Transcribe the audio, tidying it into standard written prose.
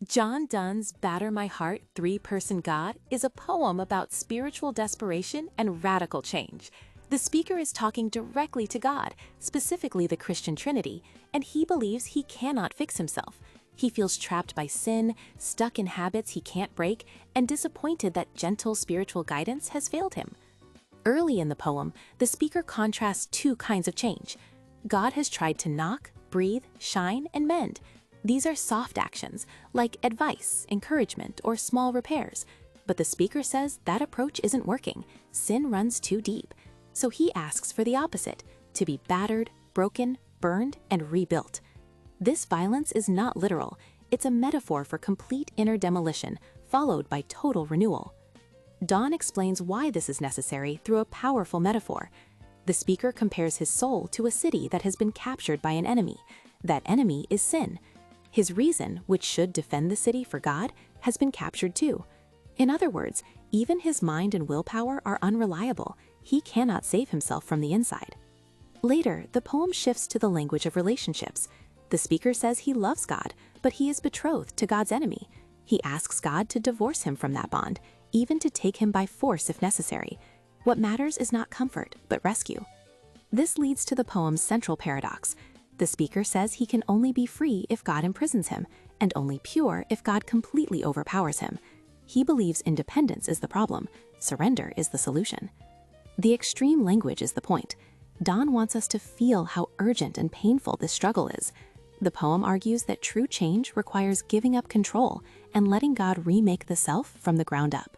John Donne's Batter My Heart, Three-Person God is a poem about spiritual desperation and radical change. The speaker is talking directly to God, specifically the Christian Trinity, and he believes he cannot fix himself. He feels trapped by sin, stuck in habits he can't break, and disappointed that gentle spiritual guidance has failed him. Early in the poem, the speaker contrasts two kinds of change. God has tried to knock, breathe, shine, and mend. These are soft actions, like advice, encouragement, or small repairs. But the speaker says that approach isn't working. Sin runs too deep. So he asks for the opposite, to be battered, broken, burned, and rebuilt. This violence is not literal. It's a metaphor for complete inner demolition, followed by total renewal. Donne explains why this is necessary through a powerful metaphor. The speaker compares his soul to a city that has been captured by an enemy. That enemy is sin. His reason, which should defend the city for God, has been captured too. In other words, even his mind and willpower are unreliable. He cannot save himself from the inside. Later, the poem shifts to the language of relationships. The speaker says he loves God, but he is betrothed to God's enemy. He asks God to divorce him from that bond, even to take him by force if necessary. What matters is not comfort, but rescue. This leads to the poem's central paradox. The speaker says he can only be free if God imprisons him, and only pure if God completely overpowers him. He believes independence is the problem, surrender is the solution. The extreme language is the point. Donne wants us to feel how urgent and painful this struggle is. The poem argues that true change requires giving up control and letting God remake the self from the ground up.